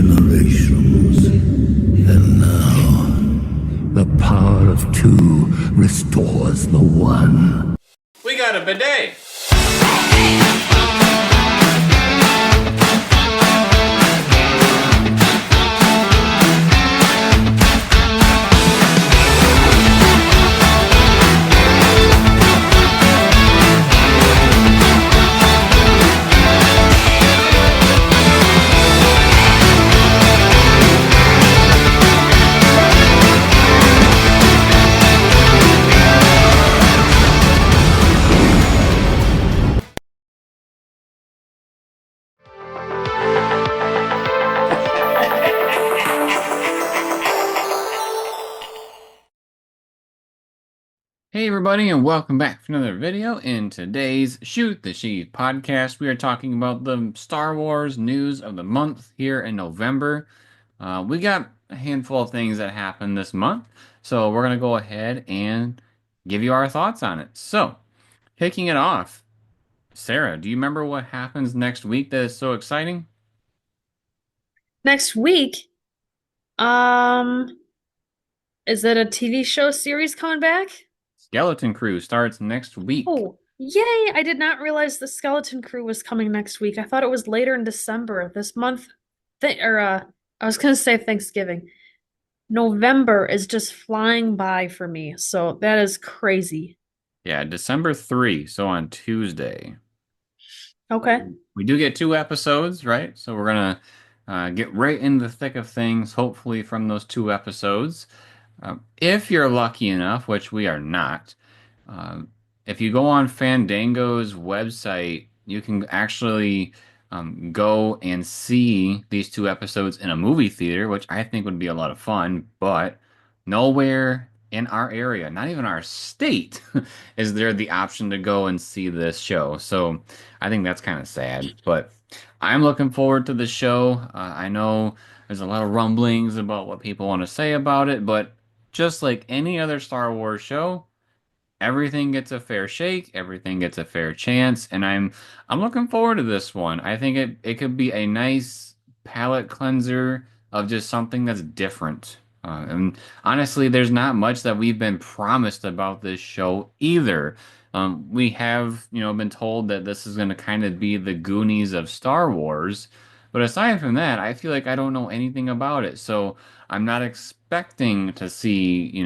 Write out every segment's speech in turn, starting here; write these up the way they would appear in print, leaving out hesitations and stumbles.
generations. And now, the power of two restores the one. We got a bidet. Hey everybody, and welcome back for another video. In today's Shoot the Sheev podcast, we are talking about the Star Wars news of the month here in November. We got a handful of things that happened this month, so we're going to go ahead and give you our thoughts on it. So, kicking it off, Sarah, do you remember what happens next week that is so exciting? Next week, um, is it a TV show series coming back? Skeleton Crew starts next week. Oh, yay! I did not realize the Skeleton Crew was coming next week. I thought it was later in December. This month, I was gonna say Thanksgiving. November is just flying by for me, so that is crazy. Yeah, December 3, so on Tuesday. Okay. We do get 2 episodes, right? So we're gonna get right in the thick of things, hopefully from those 2 episodes. If you're lucky enough, which we are not, um, if you go on Fandango's website, you can actually go and see these 2 episodes in a movie theater, which I think would be a lot of fun, but nowhere in our area, not even our state, is there the option to go and see this show. So I think that's kind of sad, but I'm looking forward to the show. I know there's a lot of rumblings about what people want to say about it, but just like any other Star Wars show, everything gets a fair shake, everything gets a fair chance, and I'm looking forward to this one. I think it could be a nice palate cleanser of just something that's different. And honestly, there's not much that we've been promised about this show either. We have, been told that this is going to kind of be the Goonies of Star Wars, but aside from that, I feel like I don't know anything about it. So I'm not expecting to see,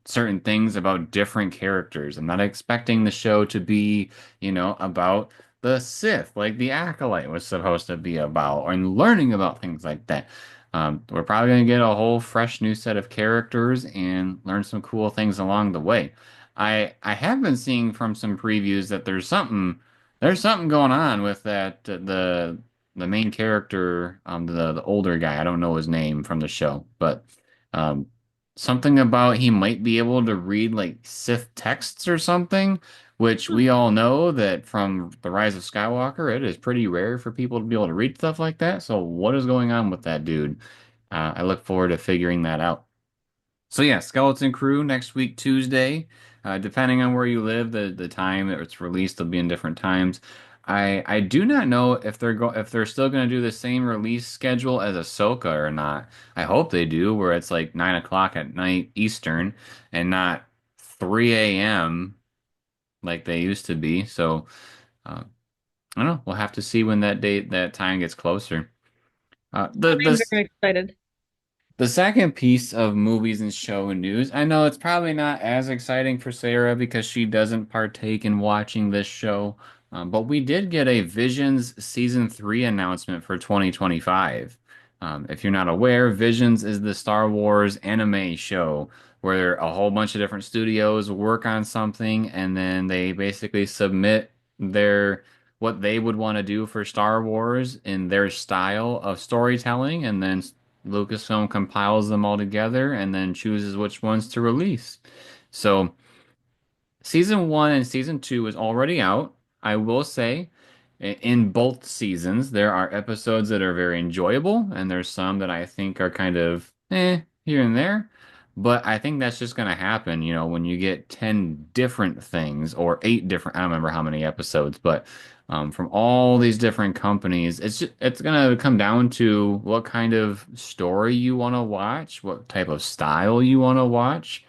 certain things about different characters. I'm not expecting the show to be, about the Sith, like the Acolyte was supposed to be about, or learning about things like that. We're probably going to get a whole fresh new set of characters and learn some cool things along the way. I have been seeing from some previews that there's something going on with that the main character, the older guy. I don't know his name from the show, but um, something about he might be able to read like Sith texts or something, which we all know that from The Rise of Skywalker, it is pretty rare for people to be able to read stuff like that. So what is going on with that dude? I look forward to figuring that out. So yeah, Skeleton Crew next week, Tuesday. Depending on where you live, the time that it's released will be in different times. I do not know if they're still going to do the same release schedule as Ahsoka or not. I hope they do, where it's like 9 o'clock at night Eastern and not 3 a.m. like they used to be. So I don't know. We'll have to see when that time gets closer. Uh, the I'm the very excited. The second piece of movies and show news, I know it's probably not as exciting for Sarah because she doesn't partake in watching this show, but we did get a Visions Season 3 announcement for 2025. If you're not aware, Visions is the Star Wars anime show where a whole bunch of different studios work on something and then they basically submit their what they would want to do for Star Wars in their style of storytelling, and then Lucasfilm compiles them all together and then chooses which ones to release. So, season 1 and season 2 is already out. I will say, in both seasons, there are episodes that are very enjoyable, and there's some that I think are kind of here and there. But I think that's just going to happen, when you get 10 different things or eight different, I don't remember how many episodes, but from all these different companies, it's going to come down to what kind of story you want to watch, what type of style you want to watch.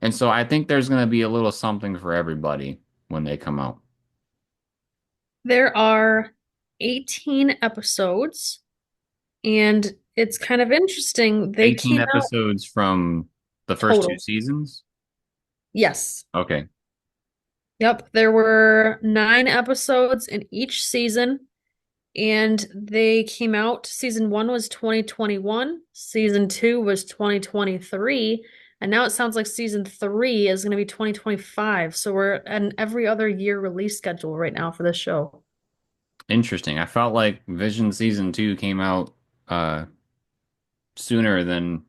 And so I think there's going to be a little something for everybody when they come out. There are 18 episodes, and it's kind of interesting. They 18 came out episodes from the first two total. seasons. Yes. Okay. Yep. There were 9 episodes in each season, and they came out. Season 1 was 2021, season 2 was 2023, and now it sounds like season 3 is going to be 2025. So we're at an every other year release schedule right now for this show. Interesting. I felt like Vision season 2 came out uh sooner than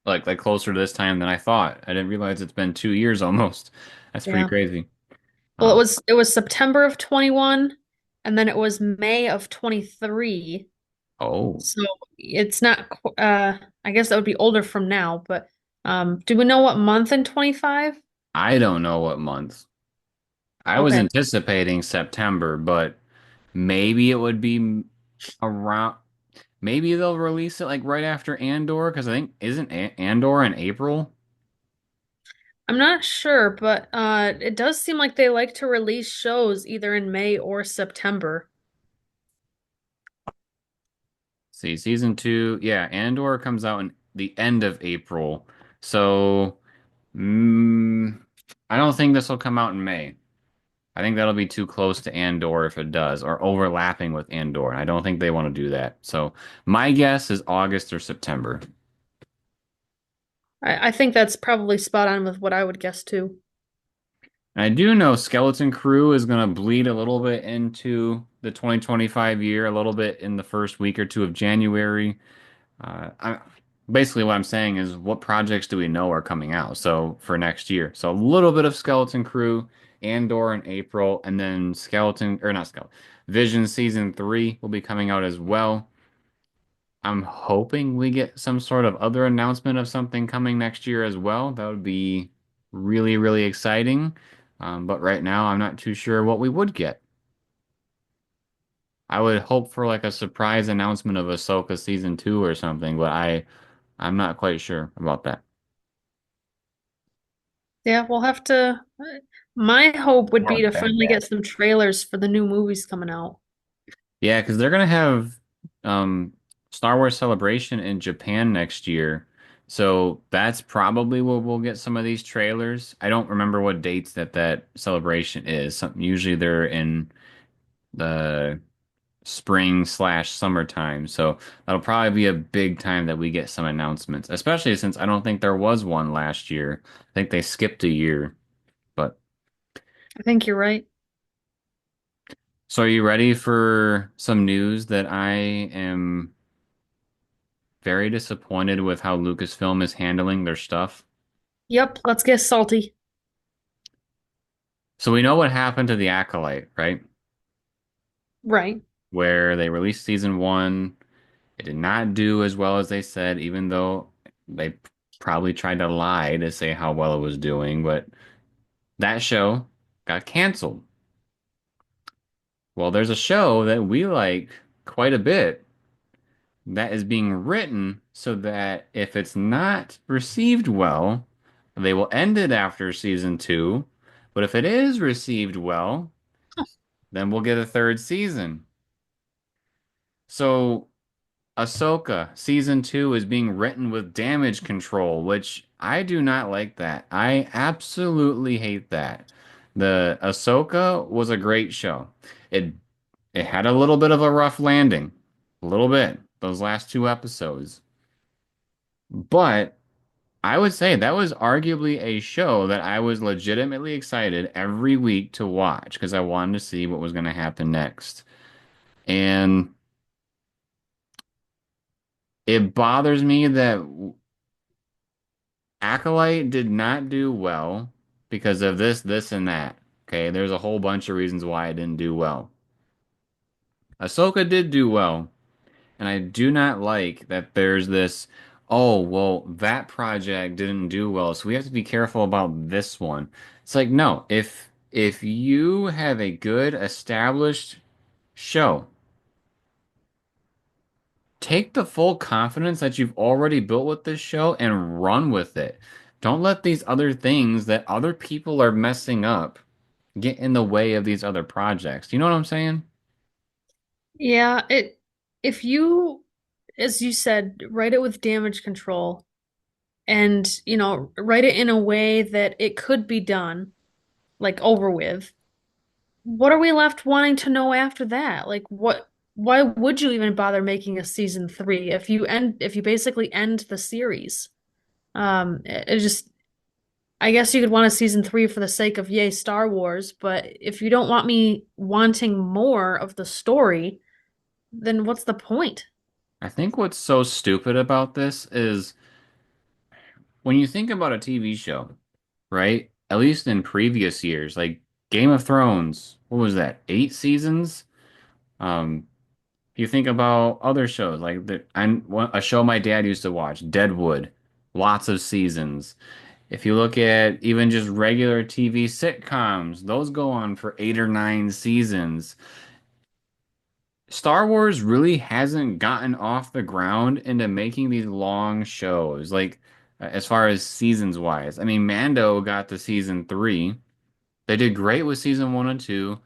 like closer to this time than I thought. I didn't realize it's been 2 years almost. That's pretty Yeah. crazy. Well, it Um, was it was September of 21, and then it was May of 23. oh, So it's not I guess that would be older from now, but do we know what month in 25? I don't know what month. I was Okay. anticipating September, but maybe it would be around. Maybe they'll release it like right after Andor, because I think isn't Andor in April? I'm not sure, but it does seem like they like to release shows either in May or September. See, season 2, yeah, Andor comes out in the end of April. So, mm, I don't think this will come out in May. I think that'll be too close to Andor if it does, or overlapping with Andor. And I don't think they want to do that. So my guess is August or September. I think that's probably spot on with what I would guess too. And I do know Skeleton Crew is going to bleed a little bit into the 2025 year, a little bit in the first week or two of January. Basically, what I'm saying is, what projects do we know are coming out? So for next year, so a little bit of Skeleton Crew, Andor in April, and then Skeleton or not Skeleton, Vision season 3 will be coming out as well. I'm hoping we get some sort of other announcement of something coming next year as well. That would be really, really exciting. But right now, I'm not too sure what we would get. I would hope for like a surprise announcement of Ahsoka season 2 or something, but I'm not quite sure about that. Yeah, we'll have to. My hope would Or be to Bad finally get Batch. some trailers for the new movies coming out. Yeah, because they're gonna have um Star Wars Celebration in Japan next year. So that's probably where we'll get some of these trailers. I don't remember what dates that celebration is. Usually they're in the spring slash summertime. So that'll probably be a big time that we get some announcements, especially since I don't think there was one last year. I think they skipped a year. But I think you're right. so are you ready for some news that I am very disappointed with how Lucasfilm is handling their stuff? Yep, let's get salty. So we know what happened to The Acolyte, right? Right. Where they released season 1. It did not do as well as they said, even though they probably tried to lie to say how well it was doing, but that show got canceled. Well, there's a show that we like quite a bit that is being written so that if it's not received well, they will end it after season 2. But if it is received well, then we'll get a third season. So Ahsoka season 2 is being written with damage control, which I do not like that. I absolutely hate that. The Ahsoka was a great show. It it had a little bit of a rough landing, a little bit, those last 2 episodes. But I would say that was arguably a show that I was legitimately excited every week to watch because I wanted to see what was going to happen next. And it bothers me that Acolyte did not do well because of this, this, and that. Okay, there's a whole bunch of reasons why it didn't do well. Ahsoka did do well, and I do not like that there's this. oh, well, that project didn't do well, so we have to be careful about this one. It's like, no, if you have a good established show, take the full confidence that you've already built with this show and run with it. Don't let these other things that other people are messing up get in the way of these other projects. You know what I'm saying? Yeah, if you, as you said, write it with damage control and, write it in a way that it could be done, like over with, what are we left wanting to know after that? Like why would you even bother making a season three if you basically end the series? It just I guess you could want a season three for the sake of yay Star Wars, but if you don't want me wanting more of the story, then what's the point? I think what's so stupid about this is when you think about a TV show, right? At least in previous years, like Game of Thrones, what was that? 8 seasons? Um, if you think about other shows like a show my dad used to watch, Deadwood, lots of seasons. If you look at even just regular TV sitcoms, those go on for 8 or 9 seasons. Star Wars really hasn't gotten off the ground into making these long shows, like as far as seasons wise. I mean, Mando got to season three. They did great with season one and two.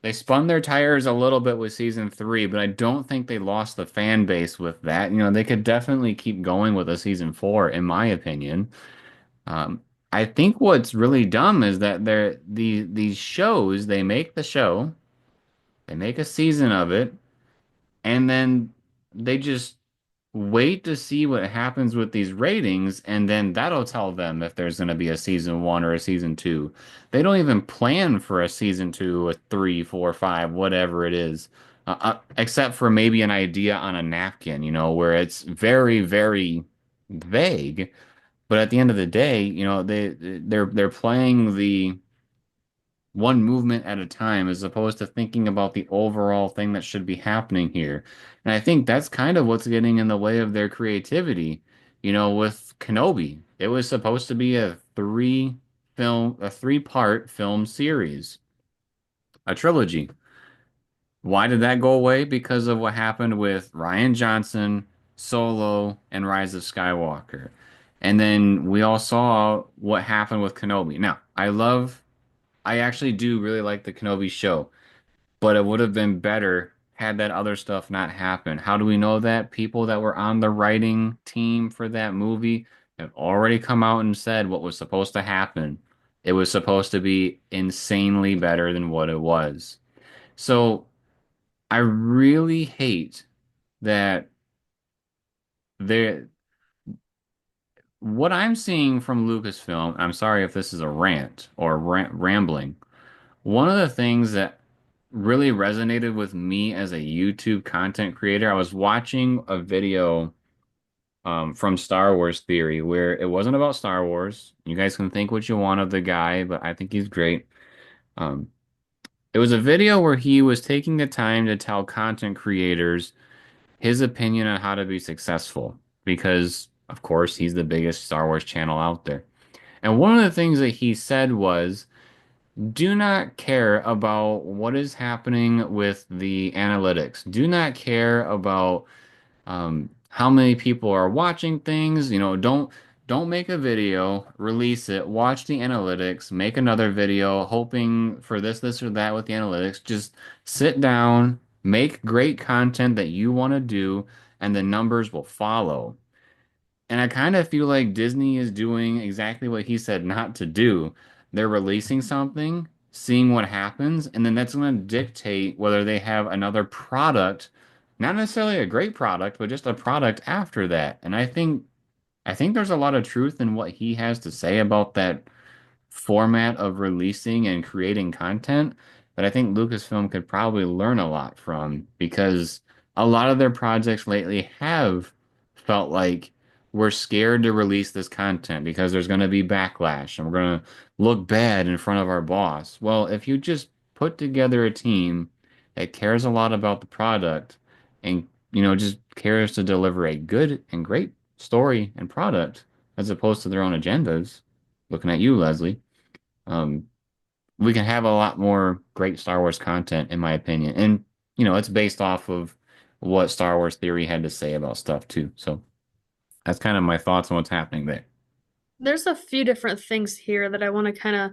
They spun their tires a little bit with season three, but I don't think they lost the fan base with that. You know, they could definitely keep going with a season four, in my opinion. Um, I think what's really dumb is that these shows, they make the show, they make a season of it, and then they just wait to see what happens with these ratings, and then that'll tell them if there's going to be a season one or a season two. They don't even plan for a season two, a three, four, five, whatever it is, except for maybe an idea on a napkin, where it's very, very vague. But at the end of the day, they're playing the one movement at a time as opposed to thinking about the overall thing that should be happening here. And I think that's kind of what's getting in the way of their creativity. With Kenobi, it was supposed to be a three-part film series, a trilogy. Why did that go away? Because of what happened with Rian Johnson, Solo, and Rise of Skywalker. And then we all saw what happened with Kenobi. Now, I actually do really like the Kenobi show, but it would have been better had that other stuff not happened. How do we know that? People that were on the writing team for that movie have already come out and said what was supposed to happen. It was supposed to be insanely better than what it was. So I really hate that there what I'm seeing from Lucasfilm, I'm sorry if this is a rant or rambling. One of the things that really resonated with me as a YouTube content creator, I was watching a video from Star Wars Theory where it wasn't about Star Wars. You guys can think what you want of the guy, but I think he's great. Um, it was a video where he was taking the time to tell content creators his opinion on how to be successful because, of course, he's the biggest Star Wars channel out there. And one of the things that he said was, do not care about what is happening with the analytics. Do not care about how many people are watching things. Don't make a video, release it, watch the analytics, make another video, hoping for this, or that with the analytics. Just sit down, make great content that you want to do, and the numbers will follow. And I kind of feel like Disney is doing exactly what he said not to do. They're releasing something, seeing what happens, and then that's going to dictate whether they have another product, not necessarily a great product, but just a product after that. And I think there's a lot of truth in what he has to say about that format of releasing and creating content that I think Lucasfilm could probably learn a lot from because a lot of their projects lately have felt like we're scared to release this content because there's going to be backlash and we're going to look bad in front of our boss. Well, if you just put together a team that cares a lot about the product and just cares to deliver a good and great story and product as opposed to their own agendas. Looking at you, Leslie. Um, we can have a lot more great Star Wars content, in my opinion. And, it's based off of what Star Wars Theory had to say about stuff too. So that's kind of my thoughts on what's happening there. There's a few different things here that I want to kind of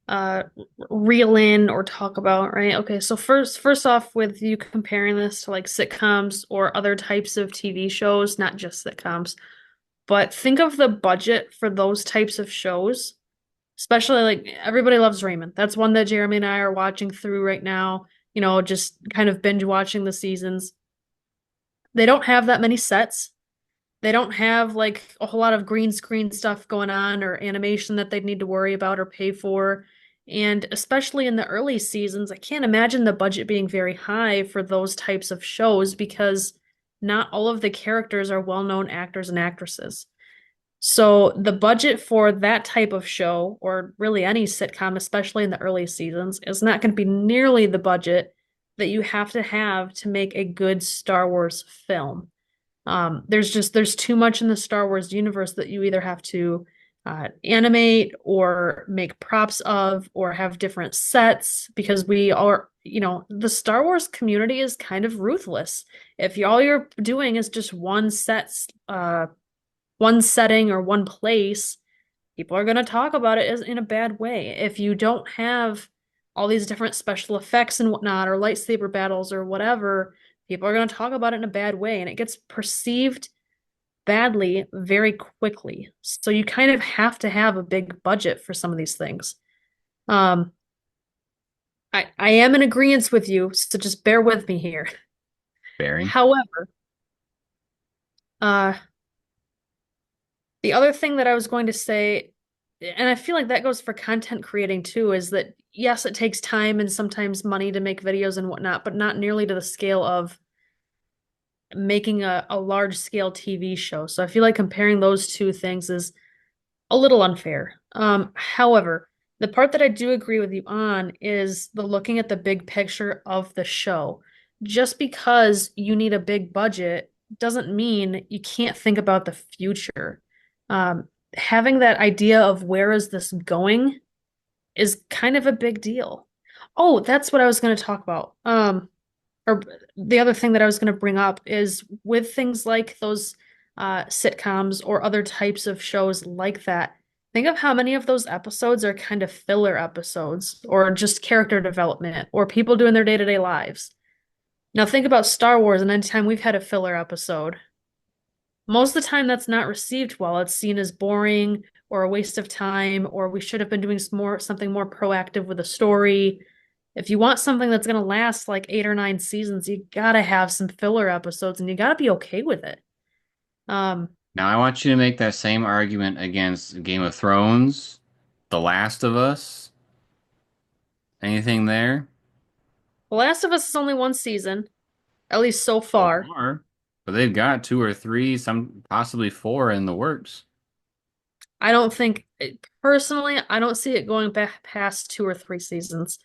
uh reel in or talk about, right? Okay, so first off with you comparing this to like sitcoms or other types of TV shows, not just sitcoms, but think of the budget for those types of shows. Especially like everybody loves Raymond. That's one that Jeremy and I are watching through right now, just kind of binge watching the seasons. They don't have that many sets. They don't have like a whole lot of green screen stuff going on or animation that they'd need to worry about or pay for. And especially in the early seasons, I can't imagine the budget being very high for those types of shows because not all of the characters are well-known actors and actresses. So the budget for that type of show, or really any sitcom, especially in the early seasons, is not going to be nearly the budget that you have to make a good Star Wars film. There's too much in the Star Wars universe that you either have to animate or make props of or have different sets because we are, the Star Wars community is kind of ruthless. If all you're doing is just one setting or one place, people are going to talk about it as in a bad way. If you don't have all these different special effects and whatnot, or lightsaber battles or whatever, people are going to talk about it in a bad way, and it gets perceived badly very quickly. So you kind of have to have a big budget for some of these things. Um, I am in agreement with you, so just bear with me here. Barry. However, uh, the other thing that I was going to say, and I feel like that goes for content creating too, is that yes, it takes time and sometimes money to make videos and whatnot, but not nearly to the scale of making a large scale TV show. So I feel like comparing those two things is a little unfair. However, the part that I do agree with you on is the looking at the big picture of the show. Just because you need a big budget doesn't mean you can't think about the future. Having that idea of where is this going is kind of a big deal. Oh, that's what I was going to talk about. Or the other thing that I was going to bring up is with things like those sitcoms or other types of shows like that. Think of how many of those episodes are kind of filler episodes or just character development or people doing their day-to-day lives. Now think about Star Wars and anytime we've had a filler episode, most of the time that's not received well. It's seen as boring or a waste of time, or we should have been doing something more proactive with a story. If you want something that's going to last like 8 or 9 seasons, you gotta have some filler episodes and you gotta be okay with it. Um, Now I want you to make that same argument against Game of Thrones, The Last of Us. Anything there? The Last of Us is only one season, at least so So far. far. But they've got two or three, some possibly four in the works. I don't think, personally, I don't see it going back past 2 or 3 seasons.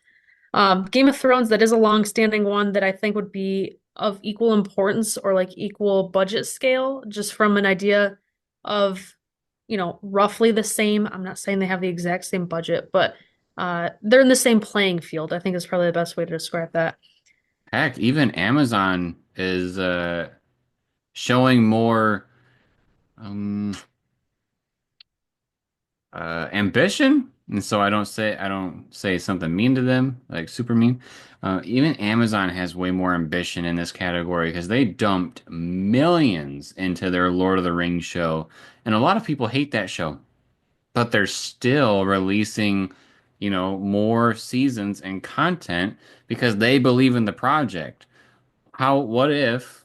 Game of Thrones, that is a long-standing one that I think would be of equal importance or like equal budget scale, just from an idea of, roughly the same. I'm not saying they have the exact same budget, but they're in the same playing field. I think is probably the best way to describe that. Heck, even Amazon is showing more um ambition. And so I don't say something mean to them, like super mean. Even Amazon has way more ambition in this category because they dumped millions into their Lord of the Rings show. And a lot of people hate that show, but they're still releasing, more seasons and content because they believe in the project. What if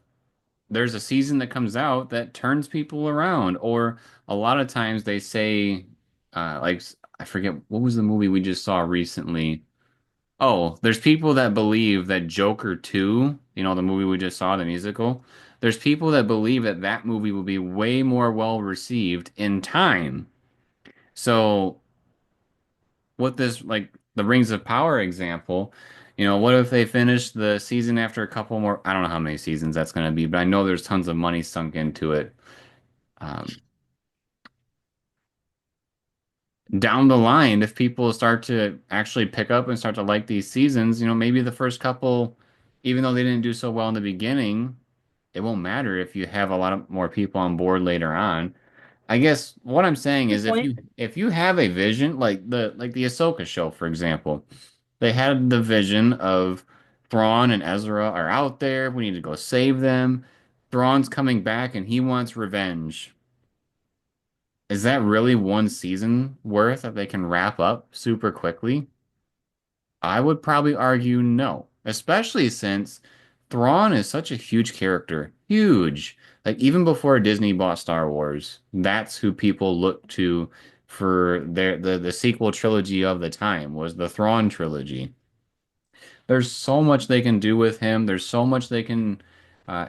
there's a season that comes out that turns people around? Or a lot of times they say, like, I forget what was the movie we just saw recently. Oh, there's people that believe that Joker 2, the movie we just saw, the musical, there's people that believe that that movie will be way more well received in time. So, what this, like, the Rings of Power example, what if they finish the season after a couple more? I don't know how many seasons that's going to be, but I know there's tons of money sunk into it. Um, Down the line, if people start to actually pick up and start to like these seasons, maybe the first couple, even though they didn't do so well in the beginning, it won't matter if you have a lot of more people on board later on. I guess what I'm saying Good is if point. you have a vision, like the Ahsoka show, for example, they had the vision of Thrawn and Ezra are out there. We need to go save them. Thrawn's coming back and he wants revenge. Is that really one season worth that they can wrap up super quickly? I would probably argue no, especially since Thrawn is such a huge character. Huge. Like even before Disney bought Star Wars, that's who people look to for the sequel trilogy of the time was the Thrawn trilogy. There's so much they can do with him. There's so much they can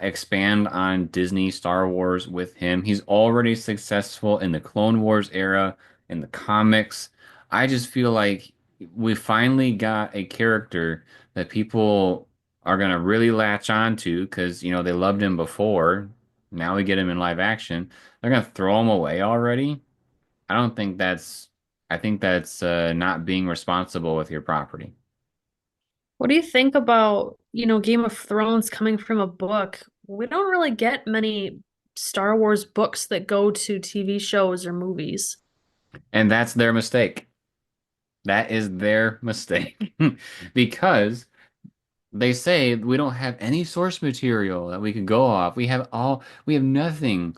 expand on Disney Star Wars with him. He's already successful in the Clone Wars era, in the comics. I just feel like we finally got a character that people are gonna really latch on to because they loved him before. Now we get him in live action. They're gonna throw him away already. I don't think that's. I think that's not being responsible with your property. What do you think about, Game of Thrones coming from a book? We don't really get many Star Wars books that go to TV shows or movies. And that's their mistake. That is their mistake. Because they say we don't have any source material that we could go off. We have nothing.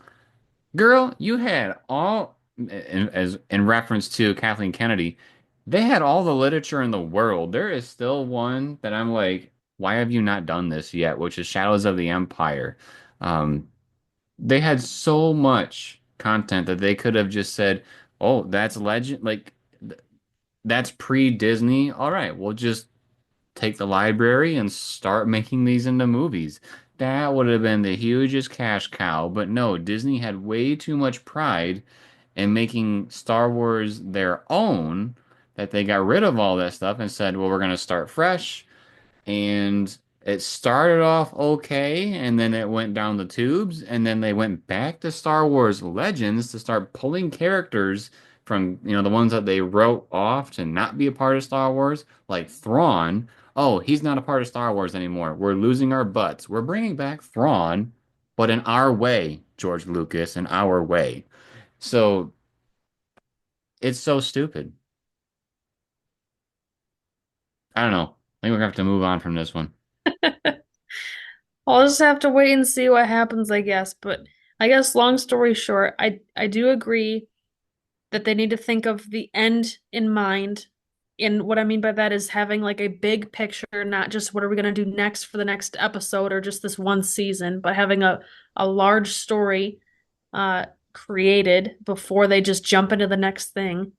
Girl, you had all, as in reference to Kathleen Kennedy, they had all the literature in the world. There is still one that I'm like, why have you not done this yet? Which is Shadows of the Empire. Um, they had so much content that they could have just said, "Oh, that's legend." Like that's pre-Disney. All right, we'll just take the library and start making these into movies. That would have been the hugest cash cow. But no, Disney had way too much pride in making Star Wars their own that they got rid of all that stuff and said, well, we're going to start fresh. And it started off okay, and then it went down the tubes, and then they went back to Star Wars Legends to start pulling characters from, the ones that they wrote off to not be a part of Star Wars, like Thrawn. Oh, he's not a part of Star Wars anymore. We're losing our butts. We're bringing back Thrawn, but in our way, George Lucas, in our way. So it's so stupid. I don't know. I think we're gonna have to move on from this one. I'll just have to wait and see what happens, I guess. But I guess long story short, I do agree that they need to think of the end in mind. And what I mean by that is having like a big picture, not just what are we going to do next for the next episode or just this one season, but having a large story created before they just jump into the next thing.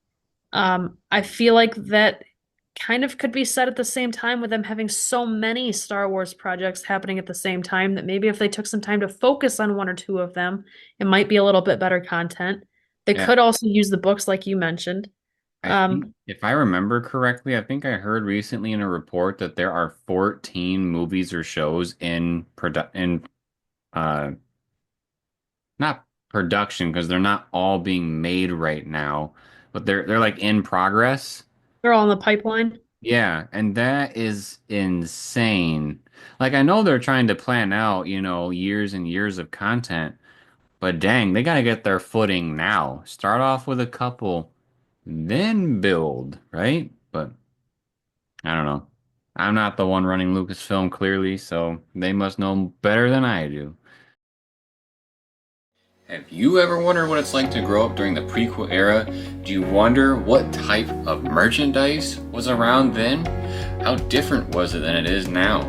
I feel like that kind of could be said at the same time with them having so many Star Wars projects happening at the same time that maybe if they took some time to focus on one or two of them, it might be a little bit better content. They Yeah. could also use the books like you mentioned. I think, if I remember correctly, I think I heard recently in a report that there are 14 movies or shows in uh not production because they're not all being made right now, but they're like in progress. They're all in the pipeline. Yeah, and that is insane. Like I know they're trying to plan out, years and years of content, but dang, they gotta get their footing now. Start off with a couple, then build, right? But I don't know. I'm not the one running Lucasfilm clearly, so they must know better than I do. Have you ever wondered what it's like to grow up during the prequel era? Do you wonder what type of merchandise was around then? How different was it than it is now?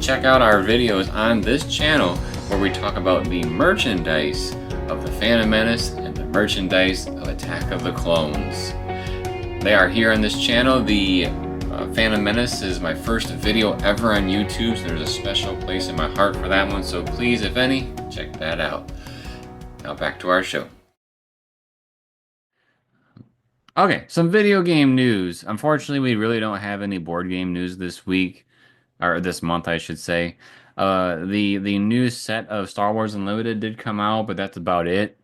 Check out our videos on this channel where we talk about the merchandise of the Phantom Menace and the merchandise of Attack of the Clones. They are here on this channel. The Phantom Menace is my first video ever on YouTube, so there's a special place in my heart for that one. So please, if any, check that out. Now back to our show. Okay, some video game news. Unfortunately, we really don't have any board game news this week, or this month, I should say. The new set of Star Wars Unlimited did come out, but that's about it.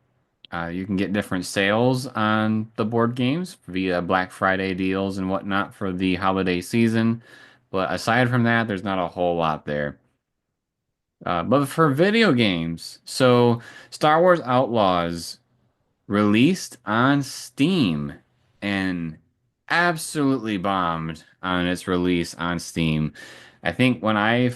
You can get different sales on the board games via Black Friday deals and whatnot for the holiday season. But aside from that, there's not a whole lot there. But for video games, so Star Wars Outlaws released on Steam and absolutely bombed on its release on Steam. I think when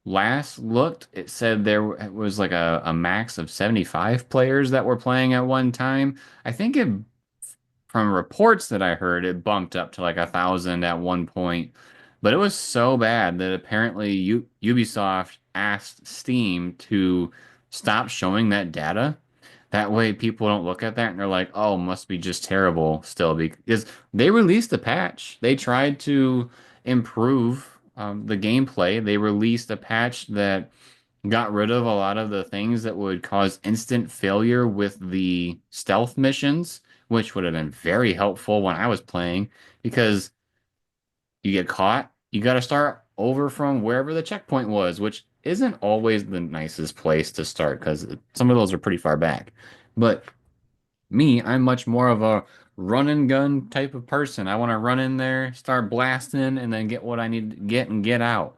last looked, it said it was like a max of 75 players that were playing at one time. I think from reports that I heard, it bumped up to like 1,000 at one point. But it was so bad that apparently Ubisoft asked Steam to stop showing that data. That way people don't look at that and they're like, oh, must be just terrible still because they released a patch. They tried to improve the gameplay. They released a patch that got rid of a lot of the things that would cause instant failure with the stealth missions, which would have been very helpful when I was playing because you get caught, you got to start over from wherever the checkpoint was, which isn't always the nicest place to start because some of those are pretty far back. But me, I'm much more of a run and gun type of person. I want to run in there, start blasting, and then get what I need to get and get out.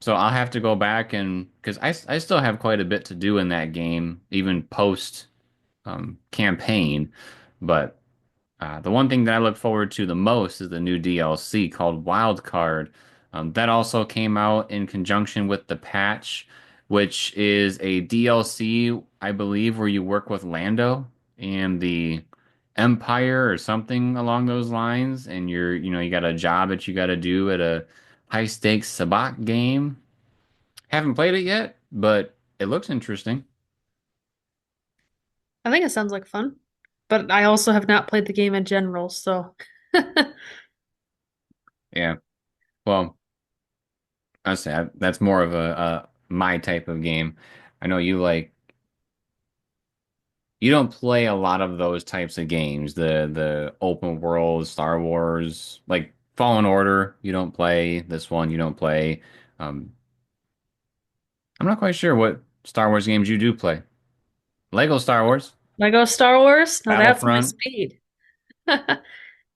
So I'll have to go back and because I still have quite a bit to do in that game, even post campaign. But the one thing that I look forward to the most is the new DLC called Wild Card. That also came out in conjunction with the patch, which is a DLC, I believe, where you work with Lando and the Empire or something along those lines, and you got a job that you got to do at a high stakes sabacc game. Haven't played it yet, but it looks interesting. I think it sounds like fun, but I also have not played the game in general, so Yeah. Well, I say that's more of a my type of game. I know you don't play a lot of those types of games, the open world Star Wars, like Fallen Order, you don't play. This one you don't play. Um, I'm not quite sure what Star Wars games you do play. Lego Star Wars, Lego Star Wars, now that's my Battlefront. speed.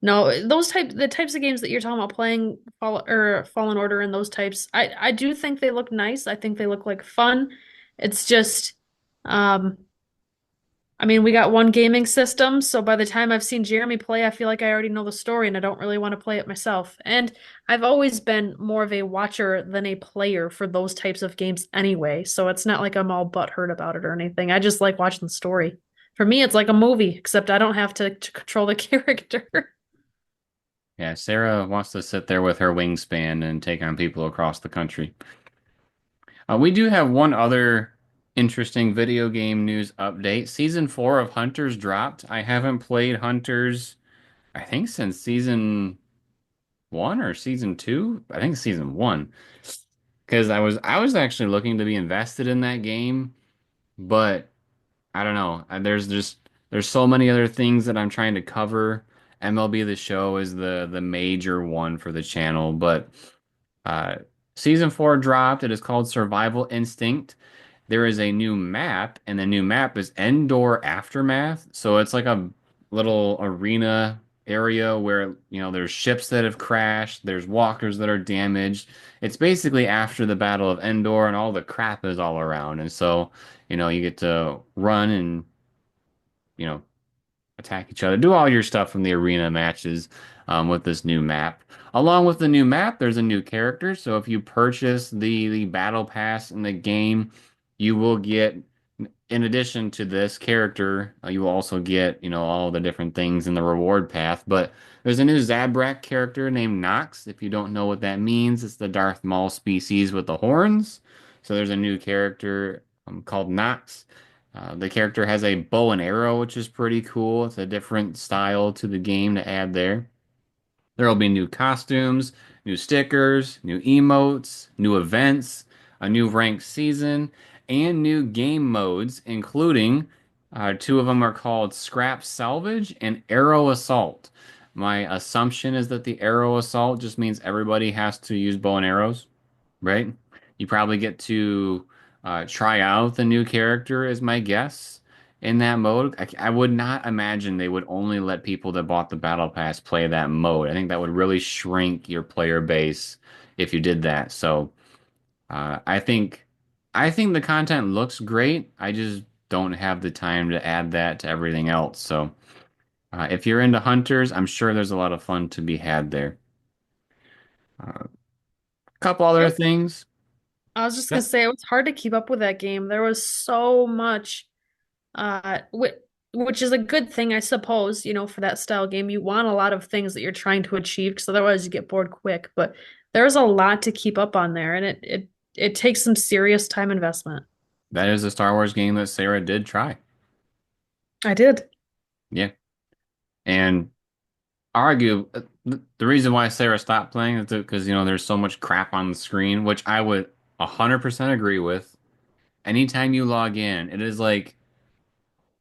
No, the types of games that you're talking about playing Fallen Order and those types, I do think they look nice. I think they look like fun. It's just, um, I mean, we got one gaming system, so by the time I've seen Jeremy play, I feel like I already know the story and I don't really want to play it myself. And I've always been more of a watcher than a player for those types of games anyway, so it's not like I'm all butthurt about it or anything. I just like watching the story. For me, it's like a movie, except I don't have to control the character. Yeah, Sarah wants to sit there with her wingspan and take on people across the country. We do have one other interesting video game news update. Season 4 of Hunters dropped. I haven't played Hunters, I think, since season 1 or season 2. I think season 1. Because I was actually looking to be invested in that game, but I don't know. There's so many other things that I'm trying to cover. MLB The Show is the major one for the channel, but uh, season 4 dropped. It is called Survival Instinct. There is a new map, and the new map is Endor Aftermath. So it's like a little arena area where, there's ships that have crashed, there's walkers that are damaged. It's basically after the Battle of Endor, and all the crap is all around. And so, you get to run and, you know, attack each other, do all your stuff from the arena matches with this new map. Along with the new map, there's a new character. So if you purchase the battle pass in the game, you will get, in addition to this character, you will also get, all the different things in the reward path. But there's a new Zabrak character named Nox. If you don't know what that means, it's the Darth Maul species with the horns. So there's a new character called Nox. The character has a bow and arrow, which is pretty cool. It's a different style to the game to add there. There will be new costumes, new stickers, new emotes, new events, a new ranked season, and new game modes, including two of them are called Scrap Salvage and Arrow Assault. My assumption is that the Arrow Assault just means everybody has to use bow and arrows, right? You probably get to try out the new character, is my guess. in that mode. I would not imagine they would only let people that bought the battle pass play that mode. I think that would really shrink your player base if you did that. So I think the content looks great. I just don't have the time to add that to everything else. So if you're into hunters, I'm sure there's a lot of fun to be had there. A couple It other was, things. I was just gonna say it was hard to keep up with that game. There was so much, which is a good thing, I suppose, for that style game. You want a lot of things that you're trying to achieve, because otherwise you get bored quick. But there's a lot to keep up on there, and it takes some serious time investment. That is a Star Wars game that Sarah did try. I did. Yeah. And argue the reason why Sarah stopped playing is because, there's so much crap on the screen, which I would 100% agree with. Anytime you log in, it is like,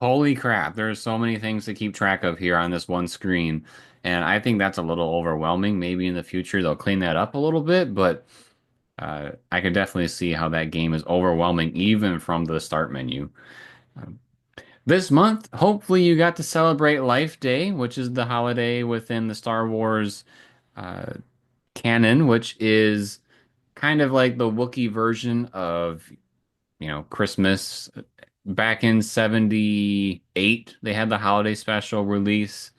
holy crap, there's so many things to keep track of here on this one screen. And I think that's a little overwhelming. Maybe in the future they'll clean that up a little bit, but I could definitely see how that game is overwhelming even from the start menu. Um, This month, hopefully, you got to celebrate Life Day, which is the holiday within the Star Wars uh, canon, which is kind of like the Wookiee version of, Christmas. Back in 78, they had the holiday special release.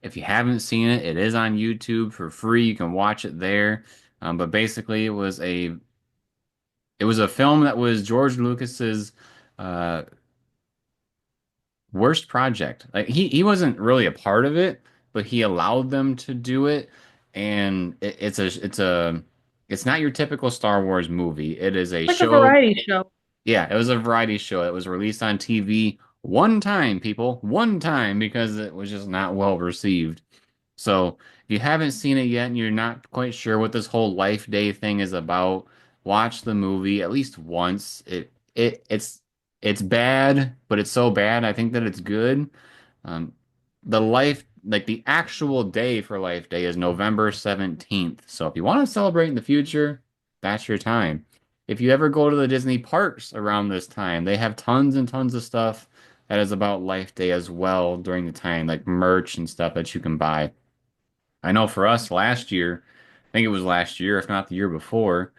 If you haven't seen it, it is on YouTube for free. You can watch it there. But basically, it was a film that was George Lucas's uh, worst project. Like he wasn't really a part of it, but he allowed them to do it, and it's not your typical Star Wars movie. It is a Like a show. variety show. Yeah, it was a variety show. It was released on TV one time, people, one time because it was just not well received. So if you haven't seen it yet and you're not quite sure what this whole Life Day thing is about, watch the movie at least once. It's bad, but it's so bad I think that it's good. Um, the actual day for Life Day is November 17th. So if you want to celebrate in the future, that's your time. If you ever go to the Disney parks around this time, they have tons and tons of stuff that is about Life Day as well during the time, like merch and stuff that you can buy. I know for us last year, I think it was last year, if not the year before,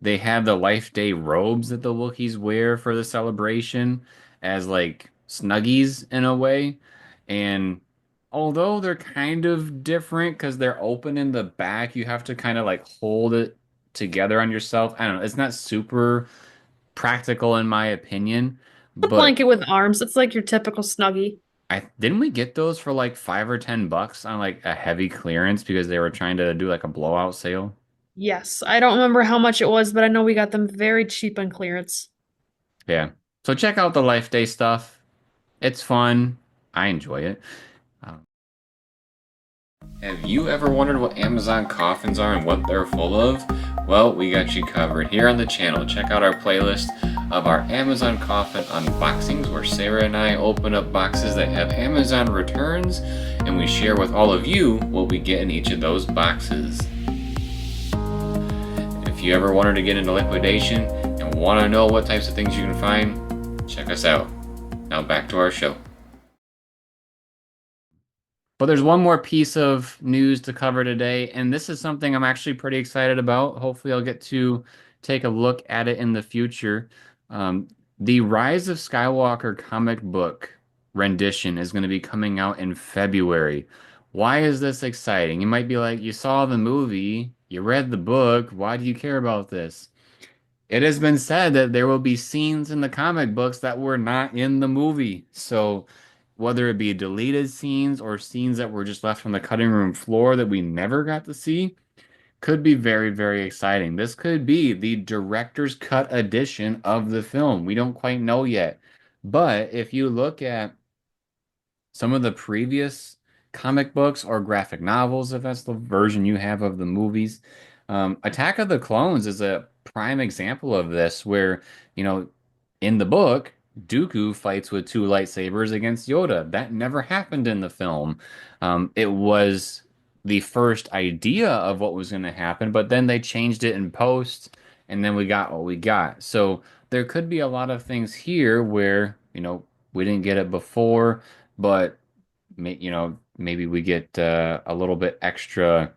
they had the Life Day robes that the Wookiees wear for the celebration as like snuggies in a way. And although they're kind of different because they're open in the back, you have to kind of like hold it together on yourself. I don't know. It's not super practical in my opinion, The but blanket with arms. It's like your typical Snuggie. I didn't we get those for like $5 or $10 on like a heavy clearance because they were trying to do like a blowout sale. Yes, I don't remember how much it was, but I know we got them very cheap on clearance. Yeah. So check out the Life Day stuff. It's fun. I enjoy it. Um, have you ever wondered what Amazon coffins are and what they're full of? Well, we got you covered here on the channel. Check out our playlist of our Amazon coffin unboxings where Sarah and I open up boxes that have Amazon returns and we share with all of you what we get in each of those boxes. If you ever wanted to get into liquidation and want to know what types of things you can find, check us out. Now back to our show. But there's one more piece of news to cover today, and this is something I'm actually pretty excited about. Hopefully, I'll get to take a look at it in the future. Um, the Rise of Skywalker comic book rendition is going to be coming out in February. Why is this exciting? You might be like, you saw the movie, you read the book, why do you care about this? It has been said that there will be scenes in the comic books that were not in the movie. So, whether it be deleted scenes or scenes that were just left on the cutting room floor that we never got to see, could be very, very exciting. This could be the director's cut edition of the film. We don't quite know yet. But if you look at some of the previous comic books or graphic novels, if that's the version you have of the movies. Attack of the Clones is a prime example of this, where, in the book, Dooku fights with two lightsabers against Yoda. That never happened in the film. It was the first idea of what was going to happen, but then they changed it in post, and then we got what we got. So there could be a lot of things here where, We didn't get it before, but maybe we get a little bit extra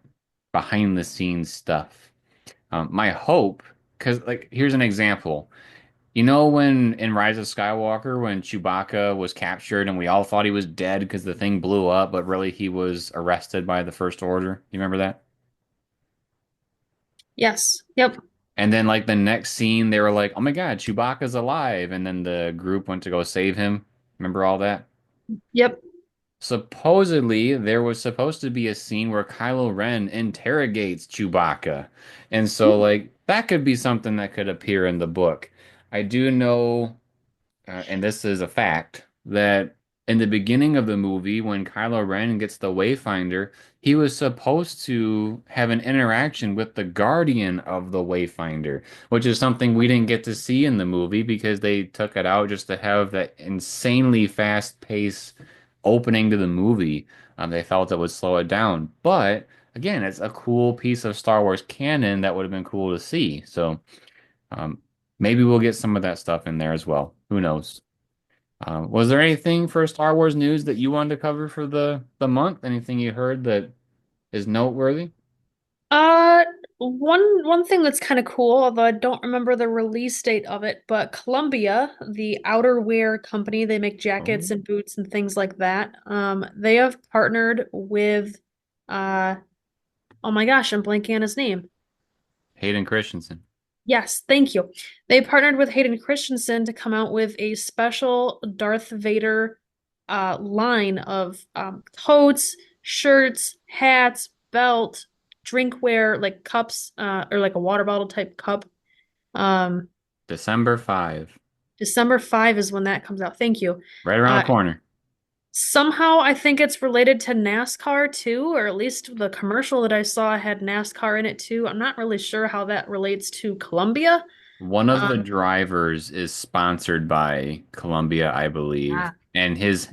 behind the scenes stuff. My hope, because like here's an example. You know when in Rise of Skywalker when Chewbacca was captured and we all thought he was dead because the thing blew up, but really he was arrested by the First Order. You remember that? Yes. Yep. And then like the next scene, they were like, "Oh my God, Chewbacca's alive!" And then the group went to go save him. Remember all that? Yep. Supposedly, there was supposed to be a scene where Kylo Ren interrogates Chewbacca. And so, like, that could be something that could appear in the book. I do know and this is a fact, that in the beginning of the movie, when Kylo Ren gets the Wayfinder, he was supposed to have an interaction with the Guardian of the Wayfinder, which is something we didn't get to see in the movie because they took it out just to have that insanely fast-paced opening to the movie. They felt it would slow it down. But again, it's a cool piece of Star Wars canon that would have been cool to see. So. Um, Maybe we'll get some of that stuff in there as well. Who knows? Was there anything for Star Wars news that you wanted to cover for the month? Anything you heard that is noteworthy? Uh, one thing that's kind of cool, although I don't remember the release date of it, but Columbia, the outerwear company, they make jackets Oh. and boots and things like that. They have partnered with, uh, oh my gosh, I'm blanking on his name. Hayden Christensen. Yes, thank you. They partnered with Hayden Christensen to come out with a special Darth Vader line of coats, shirts, hats, belt, drinkware, like cups, or like a water bottle type cup. Um, December 5, December 5 is when that comes out. Thank you. right around Uh, the corner. Somehow I think it's related to NASCAR too, or at least the commercial that I saw had NASCAR in it too. I'm not really sure how that relates to Columbia. One of the Um, drivers is sponsored by Columbia, I believe, ah, and his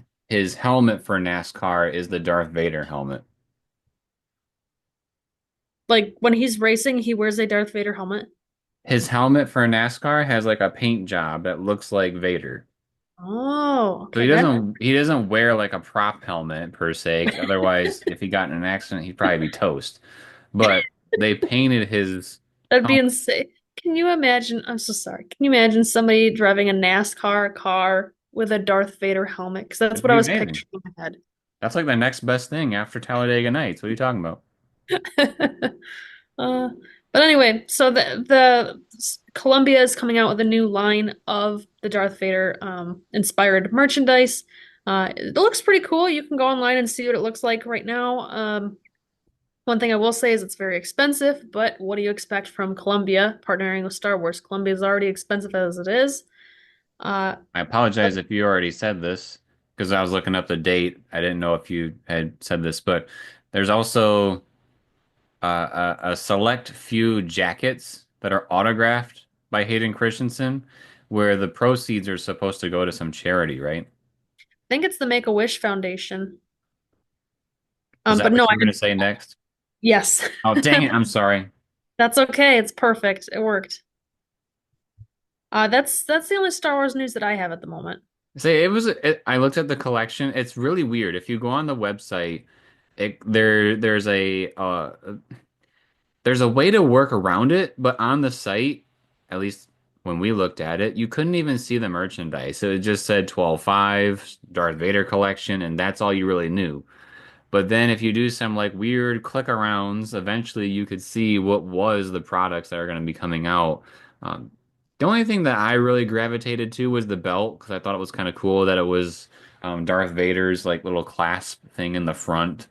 helmet for NASCAR is the Darth Vader helmet. like when he's racing, he wears a Darth Vader helmet. His helmet for NASCAR has like a paint job that looks like Vader. Oh, So okay. That he doesn't wear like a prop helmet per se. 'Cause otherwise, if he got in an accident, he'd probably be toast. But they painted his that'd be helmet. insane. Can you imagine? I'm so sorry. Can you imagine somebody driving a NASCAR car with a Darth Vader helmet? Because that's It'd what I be was amazing. picturing in my head. That's like the next best thing after Talladega Nights. What are you talking about? Uh, but anyway, so the Columbia is coming out with a new line of the Darth Vader inspired merchandise. It looks pretty cool. You can go online and see what it looks like right now. One thing I will say is it's very expensive, but what do you expect from Columbia partnering with Star Wars? Columbia is already expensive as it is. Uh, I apologize if you already said this because I was looking up the date. I didn't know if you had said this, but there's also a select few jackets that are autographed by Hayden Christensen, where the proceeds are supposed to go to some charity, right? I think it's the Make-A-Wish Foundation. Is that But no, what I you were going to did. say next? Yes. Oh, dang it. I'm sorry. That's okay. It's perfect. It worked. That's the only Star Wars news that I have at the moment. Say I looked at the collection. It's really weird. If you go on the website, there's a way to work around it, but on the site, at least when we looked at it, you couldn't even see the merchandise. So it just said 12.5 Darth Vader collection, and that's all you really knew. But then if you do some like weird click arounds, eventually you could see what was the products that are going to be coming out. Um, the only thing that I really gravitated to was the belt because I thought it was kind of cool that it was Darth Vader's like little clasp thing in the front.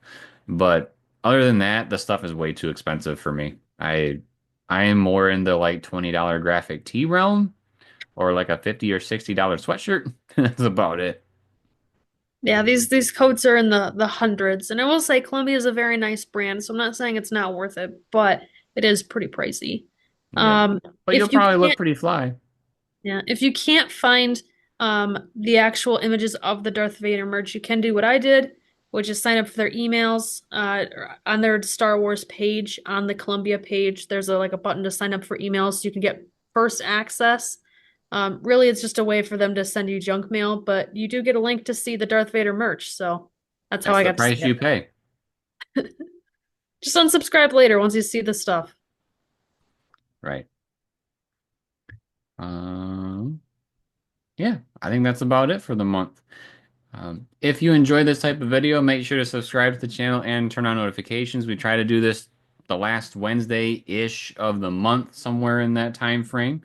But other than that, the stuff is way too expensive for me. I am more in the like $20 graphic tee realm or like a $50 or $60 sweatshirt. That's about it. Yeah, these coats are in the hundreds, and I will say Columbia is a very nice brand, so I'm not saying it's not worth it, but it is pretty pricey. Yeah. But you'll If you probably look can't, pretty fly. yeah, if you can't find the actual images of the Darth Vader merch, you can do what I did, which is sign up for their emails on their Star Wars page on the Columbia page. There's a like a button to sign up for emails, so you can get first access Really, it's just a way for them to send you junk mail, but you do get a link to see the Darth Vader merch, so that's how That's I the got to see price you it. pay. Just unsubscribe later once you see the stuff. Right. Um, yeah, I think that's about it for the month. If you enjoy this type of video, make sure to subscribe to the channel and turn on notifications. We try to do this the last Wednesday-ish of the month, somewhere in that time frame,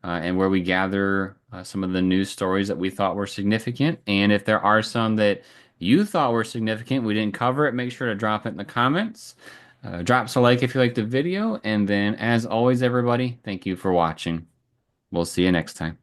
and where we gather some of the news stories that we thought were significant. And if there are some that you thought were significant, we didn't cover it, make sure to drop it in the comments. Drop us a like if you liked the video. And then, as always, everybody, thank you for watching. We'll see you next time.